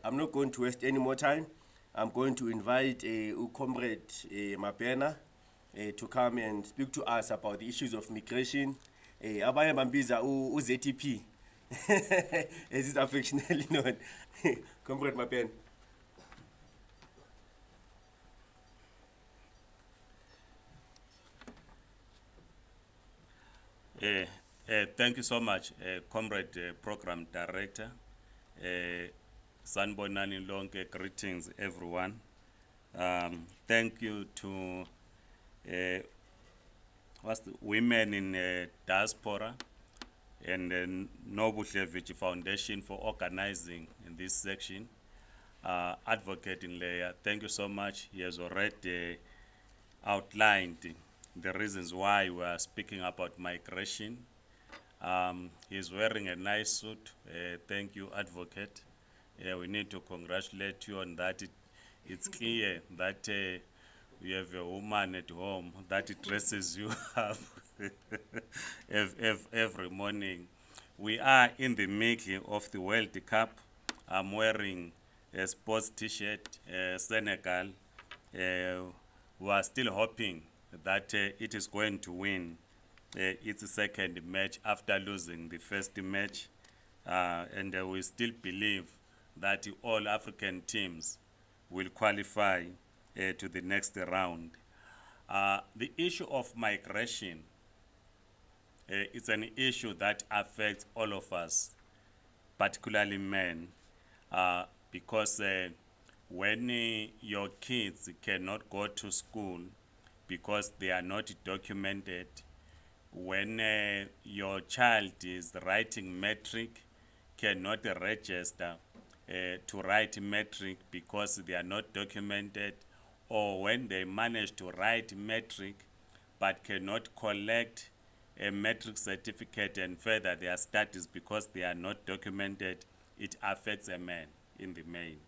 I'm not going to waste any more time. I'm going to invite Comrade Mapena to come and speak to us about the issues of migration. Abanye bambiza ZTP, as is affectionately known. Comrade Mapena. Thank you so much, Comrade Program Director. Sanbonani Lonke, greetings everyone. Thank you to women in diaspora and the Nobuhlevich Foundation for organizing in this section. Advocate in Leia, thank you so much. He has already outlined the reasons why we are speaking about migration. He's wearing a nice suit. Thank you, Advocate. We need to congratulate you on that. It's clear that you have a woman at home that dresses you up every morning. We are in the middle of the World Cup. I'm wearing a sports t-shirt, Senegal. We are still hoping that it is going to win its second match after losing the first match. And we still believe that all African teams will qualify to the next round. The issue of migration is an issue that affects all of us, particularly men, because when your kids cannot go to school because they are not documented, when your child is writing matric, cannot register to write matric because they are not documented, or when they manage to write matric but cannot collect a matric certificate and further their studies because they are not documented, it affects a man in the main.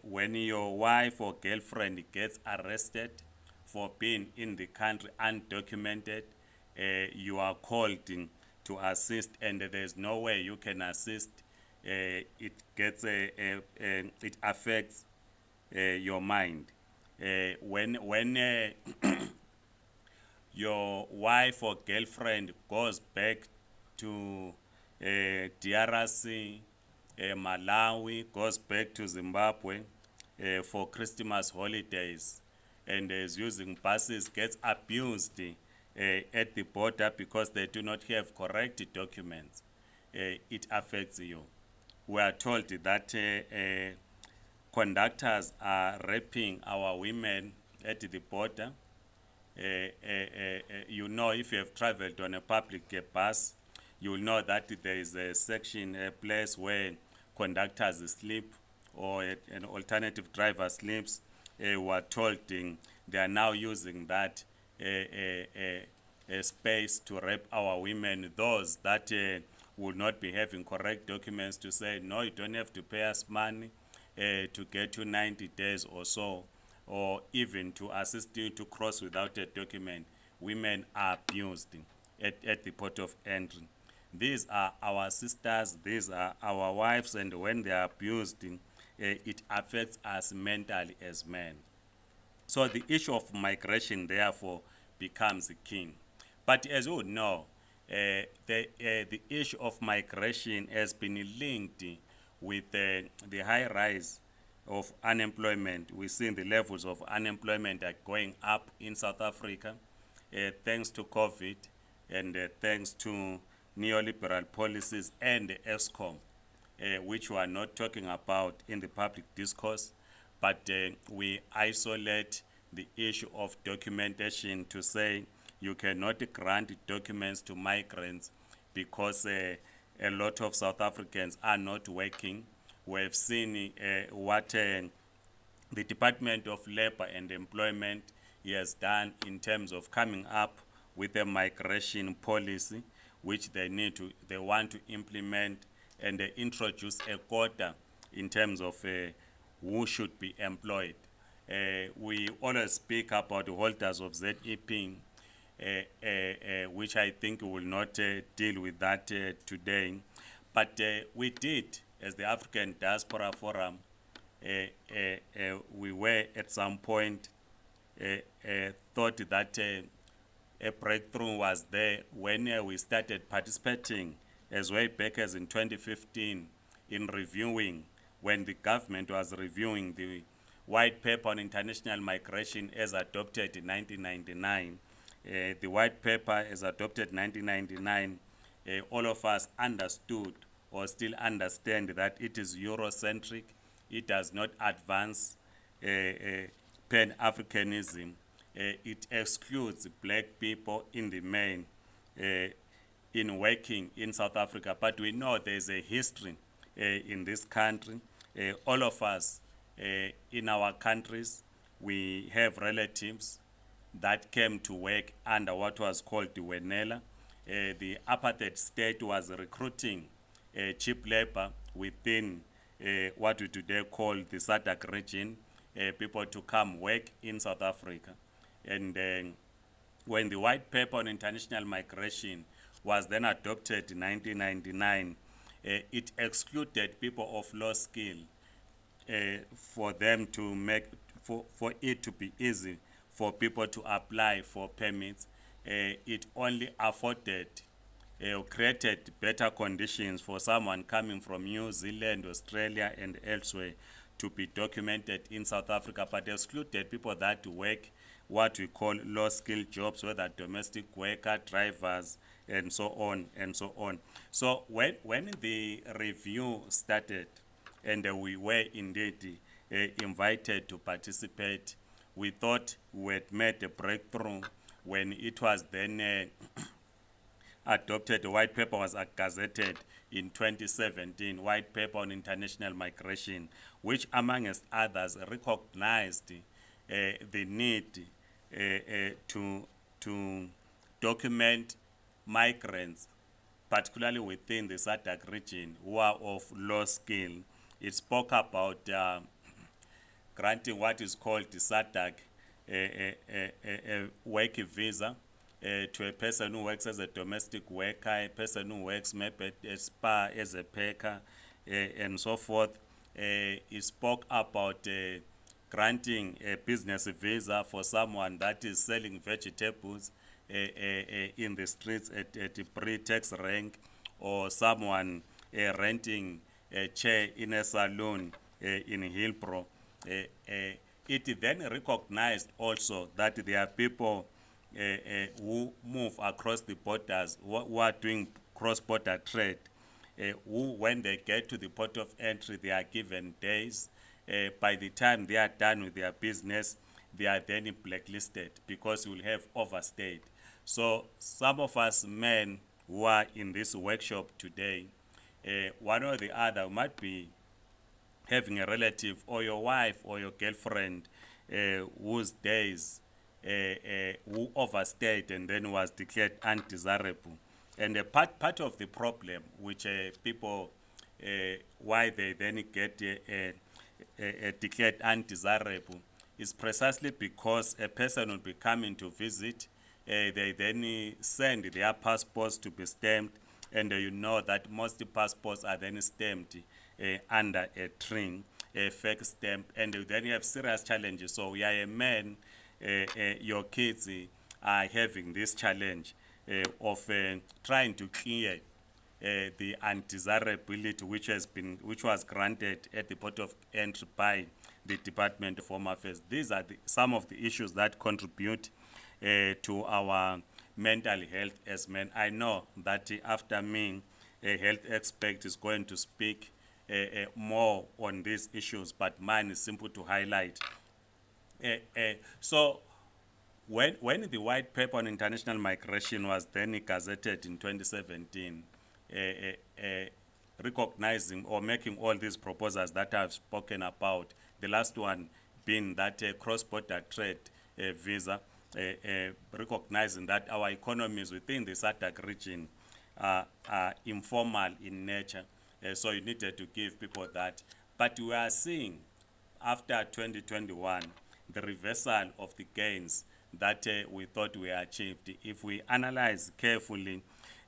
When your wife or girlfriend gets arrested for being in the country undocumented, you are called in to assist, and there's no way you can assist. It gets it affects your mind. When your wife or girlfriend goes back to DRC, Malawi, goes back to Zimbabwe for Christmas holidays, and is using buses, gets abused at the border because they do not have correct documents, it affects you. We are told that conductors are raping our women at the border. You know, if you have traveled on a public bus, you will know that there is a section, a place where conductors sleep or an alternative driver sleeps. We are told they are now using that space to rape our women, those that will not be having correct documents, to say, no, you don't have to pay us money to get you 90 days or so, or even to assist you to cross without a document. Women are abused at the port of entry. These are our sisters, these are our wives, and when they are abused, it affects us mentally as men. So the issue of migration, therefore, becomes king. But as you know, the issue of migration has been linked with the high rise of unemployment. We've seen the levels of unemployment are going up in South Africa, thanks to COVID and thanks to neoliberal policies and ESCOM, which we are not talking about in the public discourse, but we isolate the issue of documentation to say you cannot grant documents to migrants because a lot of South Africans are not working. We have seen what the Department of Labor and Employment has done in terms of coming up with a migration policy, which they want to implement and introduce a quota in terms of who should be employed. We always speak about the holders of ZEP, which I think we will not deal with that today. But we did as the African Diaspora Forum, we were at some point thought that a breakthrough was there when we started participating as way back as in 2015 in reviewing, when the government was reviewing the white paper on international migration as adopted in 1999. The white paper as adopted in 1999, all of us understood or still understand that it is Eurocentric. It does not advance Pan-Africanism. It excludes black people in the main in working in South Africa. But we know there's a history in this country. All of us in our countries, we have relatives that came to work under what was called the Wenela. The apartheid state was recruiting cheap labor within what we today call the SADC region, people to come work in South Africa. And when the white paper on international migration was then adopted in 1999, it excluded people of low skill for them to make, for it to be easy for people to apply for permits. It only afforded created better conditions for someone coming from New Zealand, Australia, and elsewhere to be documented in South Africa, but excluded people that work what we call low-skilled jobs, whether domestic worker, drivers, and so on and so on. So when the review started, and we were indeed invited to participate, we thought we had made a breakthrough when it was then adopted. The white paper was gazetted in 2017, white paper on international migration, which amongst others recognized the need to document migrants, particularly within the SADC region, who are of low skill. It spoke about granting what is called the SADC a work visa to a person who works as a domestic worker, a person who works maybe at a spa as a packer, and so forth. It spoke about granting a business visa for someone that is selling vegetables in the streets at a pre-tax rank, or someone renting a chair in a salon in Hillbrow. It then recognized also that there are people who move across the borders, who are doing cross-border trade, who, when they get to the port of entry, they are given days. By the time they are done with their business, they are then blacklisted because we will have overstayed. So some of us men who are in this workshop today, one or the other might be having a relative or your wife or your girlfriend whose days who overstayed and then was declared undesirable. And part of the problem which people, why they then get declared undesirable, is precisely because a person will be coming to visit, they then send their passports to be stamped, and you know that most passports are then stamped under a string, a fake stamp, and then you have serious challenges. So we are a man, your kids are having this challenge of trying to clear the undesirability which was granted at the port of entry by the Department of Home Affairs. These are some of the issues that contribute to our mental health as men. I know that after me, a health expert is going to speak more on these issues, but mine is simple to highlight. So when the white paper on international migration was then gazetted in 2017, recognizing or making all these proposals that I've spoken about, the last one being that cross-border trade visa, recognizing that our economies within the SADC region are informal in nature, so you needed to give people that. But we are seeing, after 2021, the reversal of the gains that we thought we achieved. If we analyze carefully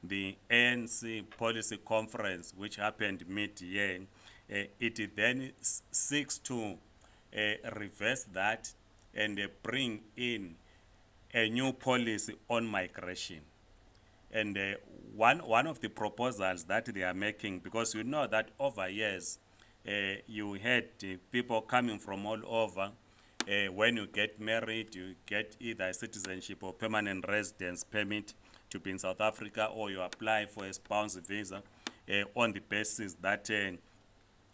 the ANC policy conference, which happened mid-year, it then seeks to reverse that and bring in a new policy on migration. And one of the proposals that they are making, because you know that over years, you had people coming from all over. When you get married, you get either citizenship or permanent residence permit to be in South Africa, or you apply for a spouse visa on the basis that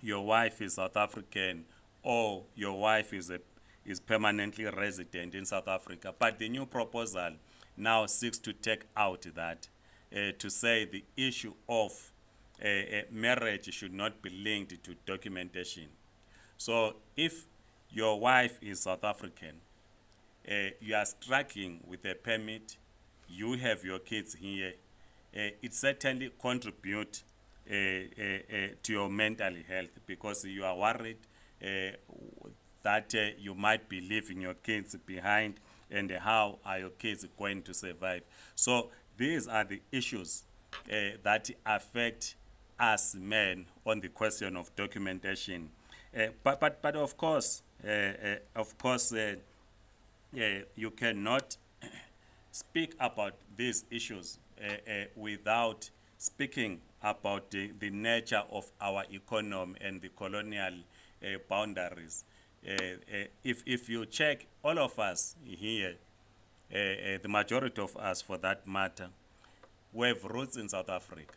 your wife is South African or your wife is permanently resident in South Africa. But the new proposal now seeks to take out that, to say the issue of marriage should not be linked to documentation. So if your wife is South African, you are struggling with a permit, you have your kids here, it certainly contributes to your mental health, because you are worried that you might be leaving your kids behind, and how are your kids going to survive. So these are the issues that affect us men on the question of documentation. But of course, you cannot speak about these issues without speaking about the nature of our economy and the colonial boundaries. If you check, all of us here, the majority of us for that matter, we have roots in South Africa.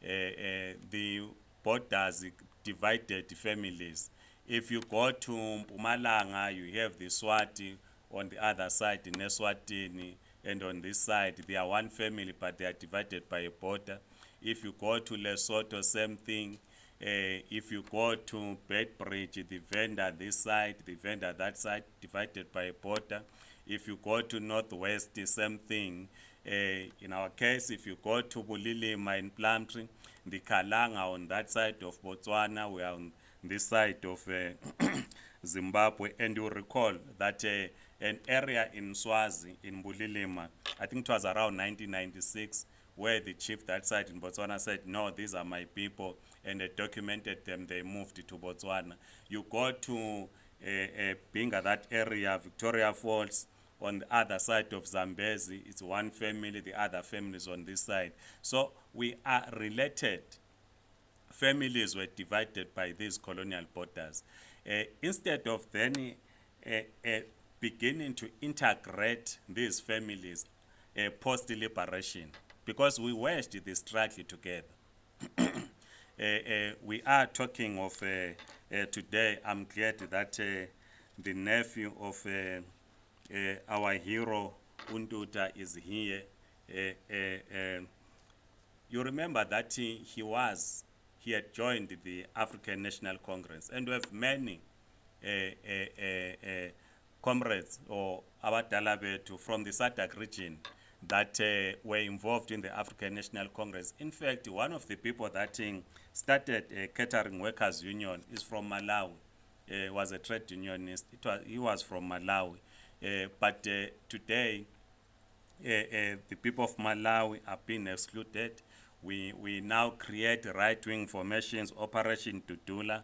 The borders divided families. If you go to Mpumalanga, you have the Swati on the other side, the Neswatini, and on this side, they are one family, but they are divided by a border. If you go to Lesotho, same thing. If you go to Bedbridge, the vendor this side, the vendor that side, divided by a border. If you go to Northwest, the same thing. In our case, if you go to Bulilima in Plumtree, the Kalanga on that side of Botswana, we are on this side of Zimbabwe. And you recall that an area in Swazi, in Bulilima, I think it was around 1996, where the chief that side in Botswana said, no, these are my people, and they documented them, they moved to Botswana. You go to Binga, that area, Victoria Falls, on the other side of Zambezi, it's one family, the other families on this side. So we are related. Families were divided by these colonial borders. Instead of then beginning to integrate these families post-liberation, because we waged the struggle together. We are talking of today, I'm glad that the nephew of our hero Untuta is here. You remember that he had joined the African National Congress, and we have many comrades or Abadalabetu from the SADC region that were involved in the African National Congress. In fact, one of the people that started Catering Workers Union is from Malawi. Was a trade unionist. He was from Malawi. But today, the people of Malawi are being excluded. We now create right-wing formations, Operation Tutula,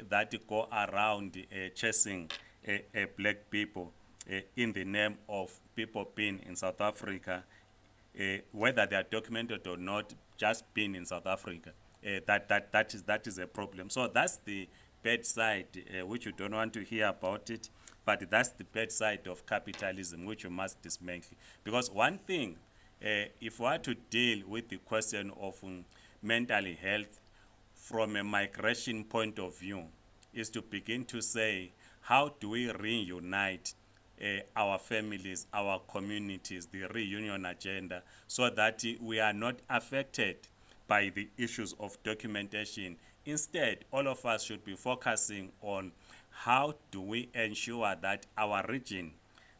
that go around chasing black people in the name of people being in South Africa, whether they are documented or not, just being in South Africa. That is a problem. So that's the bad side, which you don't want to hear about it, but that's the bad side of capitalism, which you must dismantle. Because one thing, if we are to deal with the question of mental health from a migration point of view, is to begin to say, how do we reunite our families, our communities, the reunion agenda, so that we are not affected by the issues of documentation. Instead, all of us should be focusing on how do we ensure that our region,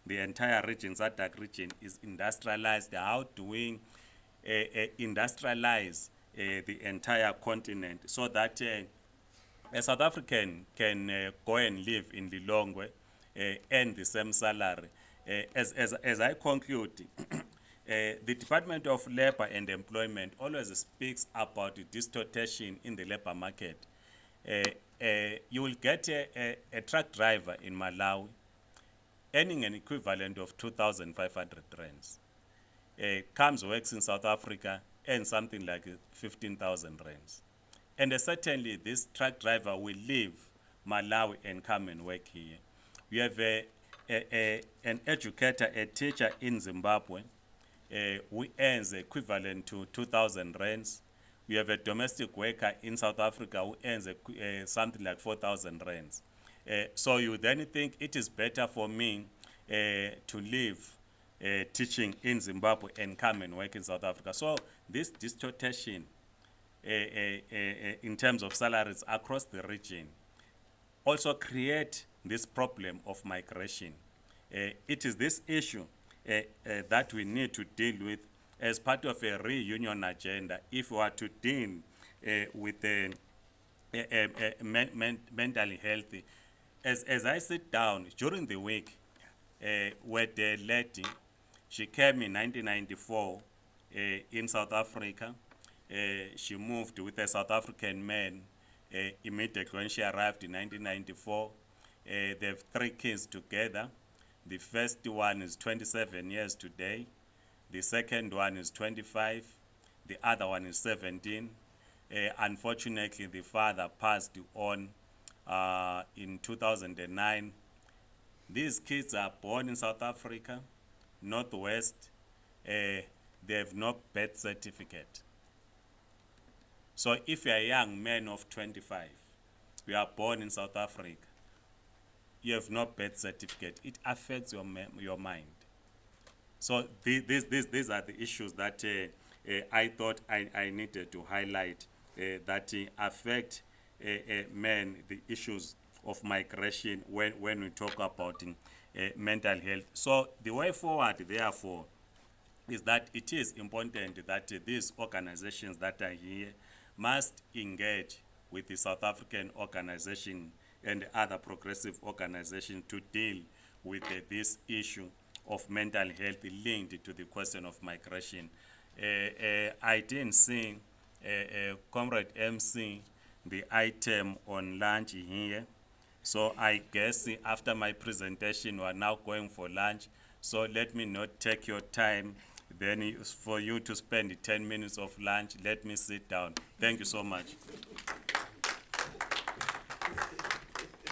the entire region, SADC region, is industrialized. How do we industrialize the entire continent so that a South African can go and live in Lilongwe, earn the same salary. As I conclude, the Department of Labor and Employment always speaks about the distortion in the labor market. You will get a truck driver in Malawi earning an equivalent of 2,500 rands. Comes, works in South Africa, earns something like 15,000 rands. And certainly this truck driver will leave Malawi and come and work here. We have an educator, a teacher in Zimbabwe, who earns equivalent to 2,000 rands. We have a domestic worker in South Africa who earns something like 4,000 rands. So you then think it is better for me to leave teaching in Zimbabwe and come and work in South Africa. So this distortion in terms of salaries across the region also create this problem of migration. It is this issue that we need to deal with as part of a reunion agenda if we are to deal with mental health. As I sit down during the week with a lady, she came in 1994 in South Africa. She moved with a South African man immediately when she arrived in 1994. They have 3 kids together. The first one is 27 years today. The second one is 25. The other one is 17. Unfortunately, the father passed on in 2009. These kids are born in South Africa, Northwest. They have no birth certificate. So if you're a young man of 25, you are born in South Africa, you have no birth certificate, it affects your mind. So these are the issues that I thought I needed to highlight that affect men, the issues of migration when we talk about mental health. So the way forward, therefore, is that it is important that these organizations that are here must engage with the South African organization and other progressive organizations to deal with this issue of mental health linked to the question of migration. I didn't see Comrade MC, the item on lunch here. So I guess after my presentation, we are now going for lunch. So let me not take your time. Then for you to spend 10 minutes of lunch, let me sit down. Thank you so much.